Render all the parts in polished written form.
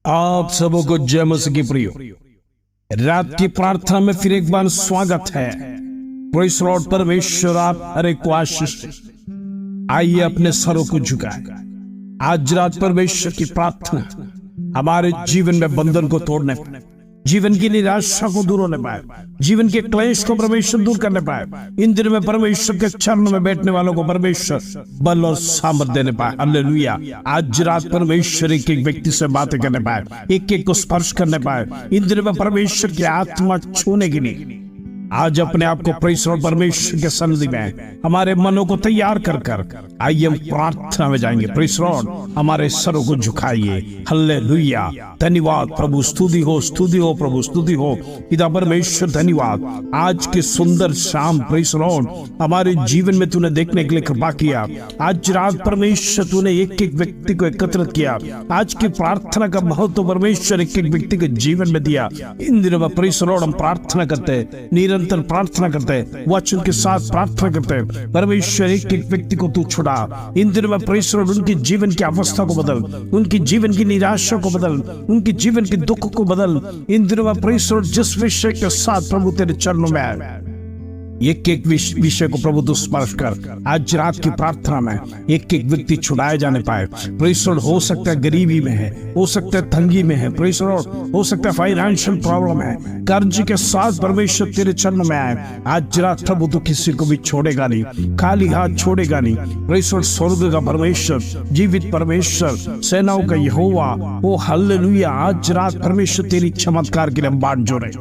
आप सबों को जय मसीह की प्रियो। रात की प्रार्थना में फिर एक बार स्वागत है। Praise Lord. परमेश्वर आप हर एक को आशीष दे। आइए अपने सरों को झुकाएं। आज रात परमेश्वर की प्रार्थना हमारे जीवन में बंधन को तोड़ने पाए, जीवन की निराशा को दूर होने पाए, जीवन के क्लेश को परमेश्वर दूर करने पाए। इन दिनों में परमेश्वर के चरणों में बैठने वालों को परमेश्वर बल और सामर्थ देने पाए। हालेलुया। आज रात परमेश्वर एक एक व्यक्ति से बातें करने पाए, एक एक को स्पर्श करने पाए। इन दिनों में परमेश्वर की आत्मा छूने के लिए आज अपने आप को प्रेज़ और परमेश्वर के सन्निधि में हमारे मनों को तैयार कर कर आइए हम प्रार्थना में जाएंगे। Praise Lord. हमारे सरों को झुकाइए। हालेलुया। धन्यवाद प्रभु। स्तुति हो प्रभु, स्तुति हो पिता परमेश्वर। धन्यवाद आज के सुंदर शाम प्रेज़ लॉर्ड हमारे जीवन में तूने देखने के लिए कृपा किया। आज रात परमेश्वर तूने एक एक व्यक्ति को एकत्रित किया। आज की प्रार्थना का महत्व परमेश्वर एक एक व्यक्ति के जीवन में दिया। इन दिनों में प्रेज़ लॉर्ड हम प्रार्थना करते हैं, निरंतर प्रार्थना करते हैं, वचन के साथ प्रार्थना करते हैं। परमेश्वर एक एक व्यक्ति को तू छुड़ा। इन दिनों में प्रेज़ लॉर्ड उनकी जीवन की अवस्था को बदल, उनकी जीवन की निराशा को बदल, उनकी जीवन के दुख को बदल। इन दिनों में प्रेज़ लॉर्ड जिस विषय के साथ प्रभु तेरे चरणों में आए, एक एक विषय को प्रभु तू स्पर्श कर। आज रात की प्रार्थना में एक एक व्यक्ति छुड़ाए जाने पाए। प्रेज़ लॉर्ड हो सकता है गरीबी में है, हो सकता है तंगी में है, प्रेज़ लॉर्ड हो सकता है फाइनेंशियल प्रॉब्लम है, कर्ज के साथ परमेश्वर तेरे चरणों में आए। आज रात प्रभु तू किसी को भी छोड़ेगा नहीं, खाली हाथ छोड़ेगा नहीं। प्रेज़ लॉर्ड स्वर्ग का परमेश्वर, जीवित परमेश्वर, सेनाओं का यहोवा, ओ हालेलुया। आज रात परमेश्वर तेरी चमत्कार के लिए हम बाट जोड़े।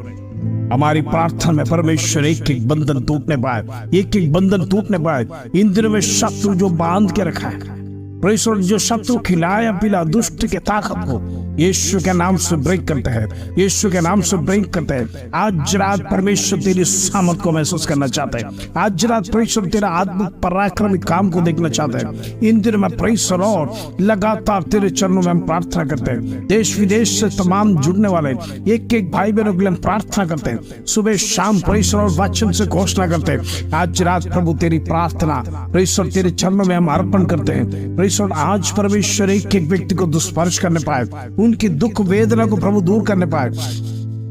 हमारी प्रार्थना में परमेश्वर एक एक बंधन टूटने पाए, एक एक बंधन टूटने पाए। इन दिनों में शत्रु जो बांध के रखा है, प्रेज़ लॉर्ड जो शत्रु खिलाया पिला दुष्ट के ताकत को यीशु के नाम से ब्रेक करते हैं, यीशु के नाम से ब्रेक करते हैं। आज रात परमेश्वर तेरी सामर्थ को महसूस करना चाहते हैं। आज रात परमेश्वर तेरा आत्मिक पराक्रमी काम को देखना चाहते हैं। इन दिनों में प्रेज़ लॉर्ड लगातार तेरे चरणों में हम प्रार्थना करते हैं। देश विदेश से तमाम जुड़ने वाले एक एक भाई बहनों के लिए हम प्रार्थना करते हैं। सुबह शाम प्रेज़ लॉर्ड वचन से घोषणा करते हैं। आज रात प्रभु तेरी प्रार्थना प्रेज़ लॉर्ड तेरे चरणों में हम अर्पण करते हैं। प्रेज़ लॉर्ड आज परमेश्वर एक एक व्यक्ति को दुष्पर्श करने पाए, उनकी दुख वेदना को प्रभु दूर करने पाए।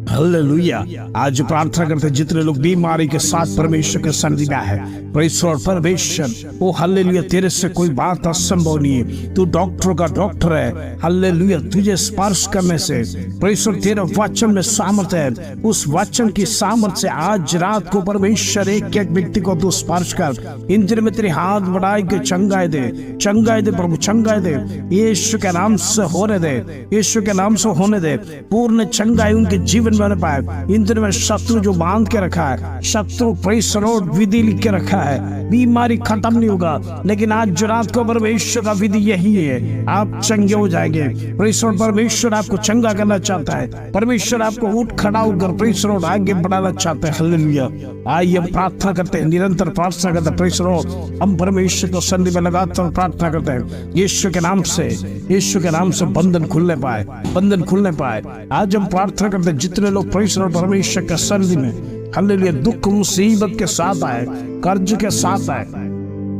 हालेलुया। आज प्रार्थना करते जितने लोग बीमारी के साथ परमेश्वर के सन्निधि में है, प्रेज़ लॉर्ड परमेश्वर ओ हालेलुया तेरे से कोई बात असंभव नहीं है। तू डॉक्टरों का डॉक्टर है। हालेलुया। तुझे स्पर्श करने से प्रेज़ लॉर्ड तेरे वचन में सामर्थ्य है। उस वचन की सामर्थ्य से आज रात को परमेश्वर एक एक व्यक्ति को तू स्पर्श कर। इन दिनों में तेरे हाथ बढ़ाए के चंगाई दे, चंगाई दे प्रभु, चंगाई दे। यीशु के नाम से होने दे, यीशु के नाम से होने दे। पूर्ण चंगाई उनके जीवन में पाए। इन दिनों में शत्रु जो बांध के रखा है, शत्रु प्रेज़ लॉर्ड विधि लिख के रखा है, बीमारी खत्म नहीं होगा। लेकिन आज रात को परमेश्वर का विधि यही है, आप चंगे हो जाएंगे। प्रेज़ लॉर्ड परमेश्वर आपको चंगा करना चाहता है। परमेश्वर आपको उठ खड़ा होकर प्रेज़ लॉर्ड आगे बढ़ाना चाहता है। हालेलुया। आइए हम प्रार्थना करते हैं, निरंतर प्रार्थना करते हैं। प्रेज़ लॉर्ड हम परमेश्वर को सन्निधि में लगातार प्रार्थना करते हैं। यीशु के नाम से, यीशु के नाम से बंधन खुलने पाए, बंधन खुलने पाए। आज हम प्रार्थना करते हैं जितने लोग प्रेज़ लॉर्ड परमेश्वर के सन्निधि में हालेलुया दुख मुसीबत के साथ आए, कर्ज के साथ आए,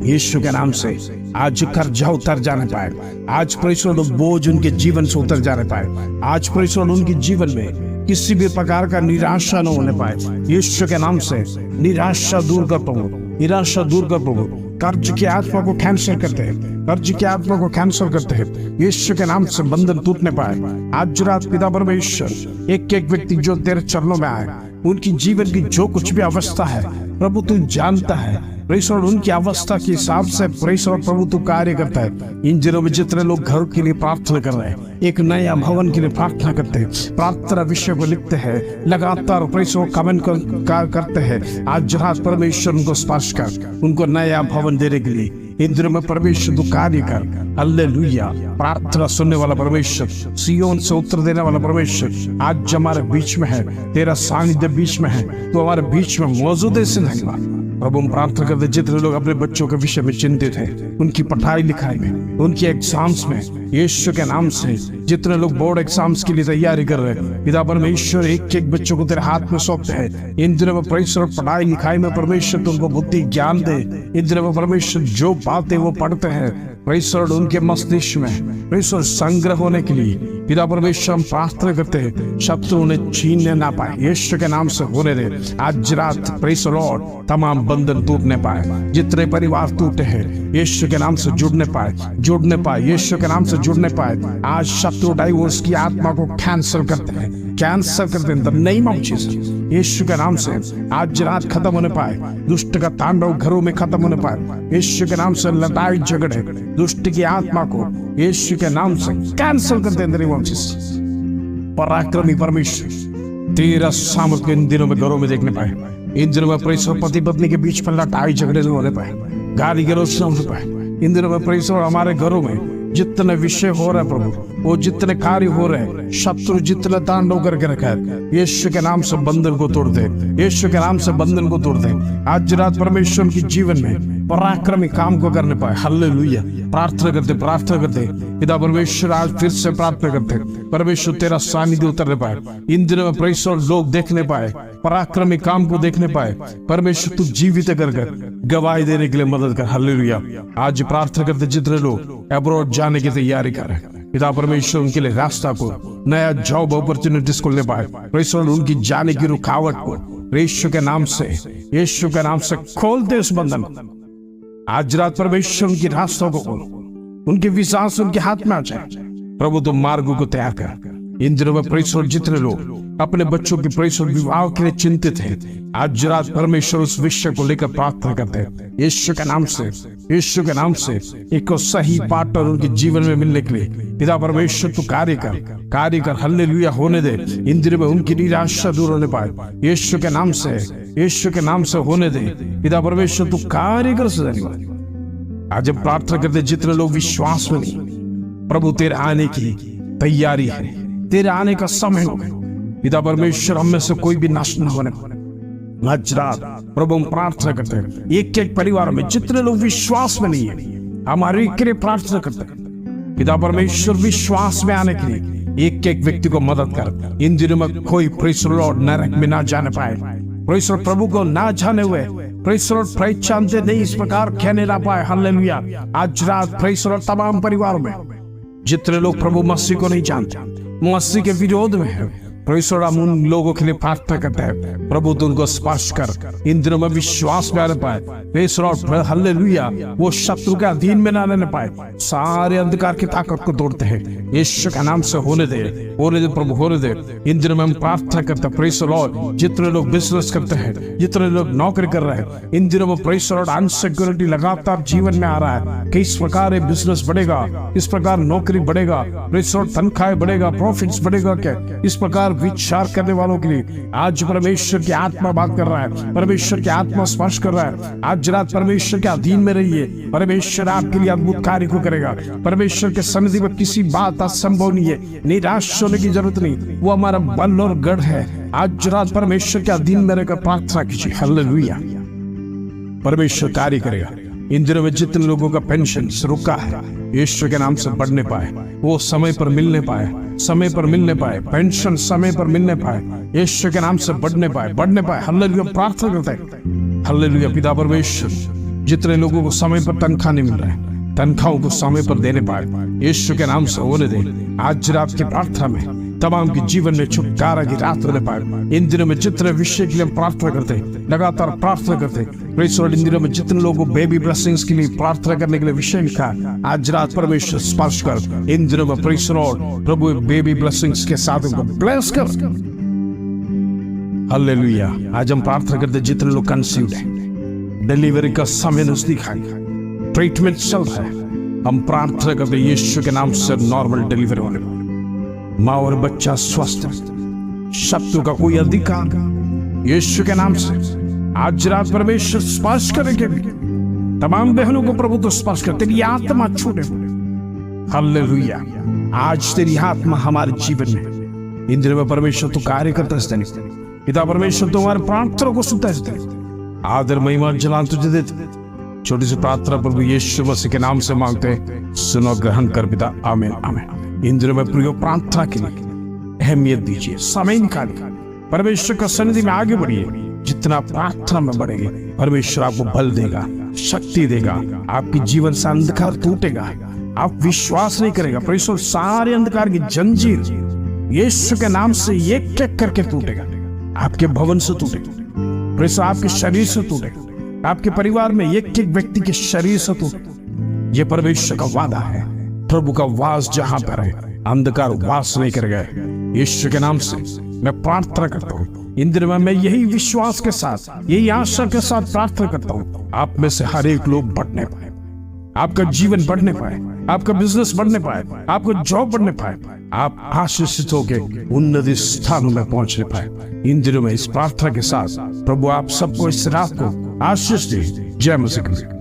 यीशु के नाम से आज कर्जा उतर जाने पाए। आज प्रेज़ लॉर्ड बोझ उनके जीवन से उतर जाने पाए। आज प्रेज़ लॉर्ड उनके जीवन में किसी भी प्रकार का निराशा न होने पाए। यीशु के नाम से निराशा दूर कर प्रभु, निराशा दूर कर प्रभु। कर्ज की आत्मा को कैंसिल करते हैं, कर्ज की आत्मा को कैंसिल करते हैं। यीशु के नाम से बंधन टूटने पाए। आज रात पिता परमेश्वर एक एक व्यक्ति जो तेरे चरणों में आए, उनकी जीवन की जो कुछ भी अवस्था है प्रभु तू जानता है। प्रेज़ लॉर्ड उनकी अवस्था के हिसाब से प्रेज़ लॉर्ड प्रभु तू कार्य करता है। इन दिनों में जितने लोग घर के लिए प्रार्थना कर रहे हैं, एक नया भवन के लिए प्रार्थना करते हैं, प्रार्थना विषय को लिखते हैं, लगातार प्रेज़ लॉर्ड कमेंट करते हैं। आज रात परमेश्वर उनको स्पर्श कर, उनको नया भवन देने के लिए इन दिनों में परमेश्वर तू कार्य कर। हालेलुया। प्रार्थना सुनने वाला परमेश्वर, सियोन से उत्तर देने वाला परमेश्वर आज हमारे बीच में है। तेरा सानिध्य बीच में है, तो हमारे बीच में मौजूद है। धन्यवाद प्रभु। हम प्रार्थना करते जितने लोग अपने बच्चों के विषय में चिंतित हैं, उनकी पढ़ाई लिखाई में, उनकी एग्जाम्स में, यीशु के नाम से जितने लोग बोर्ड एग्जाम्स के लिए तैयारी कर रहे हैं, पिता परमेश्वर एक एक बच्चों को तेरे हाथ में सौंपते हैं। इन दिनों में परमेश्वर पढ़ाई लिखाई में परमेश्वर तुमको बुद्धि ज्ञान दे। इन दिनों में परमेश्वर जो बातें वो पढ़ते हैं परमेश्वर उनके मस्तिष्क में परमेश्वर संग्रह होने के लिए पिता परमेश्वर हम प्रार्थना करते हैं शत्रु उन्हें छीनने ना पाए, यीशु के नाम से होने दे। आज रात प्रेज़ द लॉर्ड तमाम बंधन टूटने पाए, जितने परिवार टूटे हैं यीशु के नाम से जुड़ने पाए, यीशु के नाम से जुड़ने पाए। आज शत्रु डाइवोर्स की आत्मा को कैंसिल करते हैं, कैंसिल करते हैं in the name of Jesus. यीशु के नाम से आज रात खत्म होने पाए, दुष्ट का तांडव घरों में खत्म होने पाए। यीशु के नाम से लड़ाई झगड़े दुष्ट की आत्मा को यीशु के नाम से कैंसिल करते हैं in the name of Jesus. पराक्रमी परमेश्वर तेरा सामर्थ्य इन दिनों में घरों में देखने पाए, इन दिनों में परमेश्वर पति पत्नी के बीच में लड़ाई झगड़े नहीं होने पाए, गाली गलौज न होने पाए। इन दिनों में परमेश्वर हमारे घरों में जितने विषय हो रहे प्रभु, वो जितने कार्य हो रहे, शत्रु जितने तांडव करके रखा है, यीशु के नाम से बंधन को तोड़ दे, यीशु के नाम से बंधन को तोड़ दे। आज रात परमेश्वर की जीवन में पराक्रमी काम को करने पाए। हालेलुया। प्रार्थना करते पिता परमेश्वर आज फिर से प्रार्थना करते परमेश्वर तेरा सानिध्य उतरने पाए, इन दिनों में परमेश्वर लोग देखने पाए, पराक्रमी काम को देखने पाए। परमेश्वर तू जीवित कर गवाही देने के लिए मदद कर। हालेलुया। आज प्रार्थना करते जितने लोग अब्रॉड जाने की तैयारी कर रहे हैं, पिता परमेश्वर उनके लिए रास्ता को, नया जॉब अपॉर्चुनिटीज को ले पाए। परमेश्वर उनकी जाने की रुकावट को यीशु के नाम से खोल दे उस बंधन। आज रात परमेश्वर उनकी रास्तों को खोल, उनके विश्वास उनके हाथ में आ जाए। प्रभु तुम मार्गों को तैयार कर। इन दिनों में परमेश्वर जितने लोग अपने बच्चों के परमेश्वर विवाह के लिए चिंतित हैं, आज रात परमेश्वर उस विषय को लेकर प्रार्थना करते हैं यीशु के नाम से एक सही पार्टनर उनके जीवन में मिलने के लिए पिता परमेश्वर तू कार्य कर। हालेलुया होने दे। इन दिनों में उनकी निराशा दूर होने पाए, यीशु के नाम से होने दे। पिता परमेश्वर तू कार्य कर। आज हम प्रार्थना करते जितने लोग विश्वास में नहीं, प्रभु तेरे आने की तैयारी है, तेरे आने का समय हो गया। पिता परमेश्वर हम में से कोई भी नष्ट न होने पाए। आज रात प्रभु हम प्रार्थना करते हैं एक परिवार में जितने लोग विश्वास में नहीं है, हमारे के लिए प्रार्थना करते हैं पिता परमेश्वर विश्वास में आने के लिए एक व्यक्ति को मदद कर। इन दिनों में कोई प्रेज़ द लॉर्ड नरक में ना जाने पाए, प्रेज़ द प्रभु को ना जाने हुए, प्रेज़ द लॉर्ड पहचानते नहीं इस प्रकार कहने ना पाए। हालेलुया। आज रात प्रेज़ द लॉर्ड तमाम परिवारों में जितने लोग प्रभु मसीह को नहीं जानते, मसीह के विरोध में है, परमेश्वर हम उन लोगों के लिए प्रार्थना करते हैं प्रभु तू उनको स्पर्श कर। इन दिनों में विश्वास में आने पाए, परमेश्वर हालेलुया वो शत्रु के अधीन में ना रहने पाए, सारे अंधकार की ताकत को तोड़ते हैं यीशु के नाम से। होने दे प्रभु होने दे। इन दिनों में हम प्रार्थना करते हैं प्रेज़ द लॉर्ड जितने लोग बिजनेस करते हैं, जितने लोग नौकरी कर रहे हैं, इन दिनों में प्रेज़ द लॉर्ड अनसिक्योरिटी लगातार जीवन में आ रहा है कि इस प्रकार बिजनेस बढ़ेगा, इस प्रकार नौकरी बढ़ेगा, प्रेज़ द लॉर्ड तनख्वाहें बढ़ेगा, प्रॉफिट्स बढ़ेगा। क्या इस प्रकार विचार करने वालों के लिए आज परमेश्वर की आत्मा बात कर रहा है, परमेश्वर की आत्मा स्पर्श कर रहा है। आज रात परमेश्वर के अधीन में रहिए, परमेश्वर आपके लिए अद्भुत कार्य को करेगा। परमेश्वर के सन्निधि में किसी बात असंभव नहीं है, निराश होने की जरूरत नहीं, वो हमारा बल और गढ़ है। आज रात परमेश्वर के अधीन में रहकर प्रार्थना कीजिए। हालेलुया। परमेश्वर कार्य करेगा। इन दिनों में जितने लोगों का पेंशन रुका है यीशु के नाम से बढ़ने पाए, वो समय पर मिलने पाए, पेंशन समय पर मिलने पाए, यीशु के नाम से बढ़ने पाए। हालेलुया। प्रार्थना करते हैं हालेलुया। पिता परमेश्वर जितने लोगों को समय पर तनख्वाह नहीं मिल रहा है, तनख्वाहों को समय पर देने पाए, यीशु के नाम से होने दे। आज रात की प्रार्थना में तमाम के जीवन में छुटकारा की रात होने पाए। इन दिनों में जितने विषय के लिए हम प्रार्थना करते हैं, लगातार प्रार्थना करते हैं प्रेज़ द लॉर्ड। इन दिनों में जितने लोगों को बेबी ब्लेसिंग्स के लिए प्रार्थना करने के लिए विषय लिखा, आज रात परमेश्वर स्पर्श कर। इन दिनों में praise the Lord Prabhu baby blessings के साथ उनको ब्लेस कर। हालेलुया। आज हम प्रार्थना करते जितने लोग कंसीव्ड हैं, डिलीवरी का समय नजदीक है, ट्रीटमेंट चल रहा है, हम प्रार्थना करते यीशु के नाम से नॉर्मल डिलीवरी होने पाए, माँ और बच्चा स्वस्थ, शत्रु का कोई अधिकार यीशु के नाम से आज रात परमेश्वर स्पर्श करेंगे। तमाम बहनों को प्रभु तो स्पर्श कर, तेरी आत्मा छूटे। हालेलुया। आज तेरी आत्मा हमारे जीवन में इन दिनों में परमेश्वर तो कार्य करता है। पिता परमेश्वर तुम्हारे प्रार्थना को सुनता है। आदर महिमा जलाल तुझे देते। छोटी सी प्रार्थना प्रभु यीशु मसीह के नाम से मांगते हैं, सुनो ग्रहण कर पिता। आमीन आमीन। इन दिनों में प्रिय प्रार्थना के लिए अहमियत दीजिए, समय निकालिए, परमेश्वर का सन्निधि में आगे बढ़िए। जितना प्रार्थना में बढ़ेंगे परमेश्वर आपको बल देगा, शक्ति देगा, आपकी जीवन से अंधकार टूटेगा। आप विश्वास नहीं करेगा, प्रेसर सारे अंधकार की जंजीर यीशु के नाम से एक एक करके टूटेगा। आपके भवन से टूटेगा, प्रेसर आपके शरीर से टूटेगा, आपके परिवार में एक एक व्यक्ति के शरीर से टूटेगा। ये परमेश्वर का वादा है। प्रभु का वास जहां पर है, अंधकार वास नहीं करेगा। यीशु के नाम से मैं प्रार्थना करता हूँ, इन दिनों में मैं यही विश्वास के साथ, यही आशा के साथ प्रार्थना करता हूँ, आप में से हर एक लोग बढ़ने पाए, आपका जीवन बढ़ने पाए, आपका बिजनेस बढ़ने पाए, आपका जॉब बढ़ने पाए, आप आशीषित होकर उन्नति स्थानों में पहुंचने पाए। इन दिनों में इस प्रार्थना के साथ प्रभु आप सबको इस रात को आशीष दे। जय मसीह।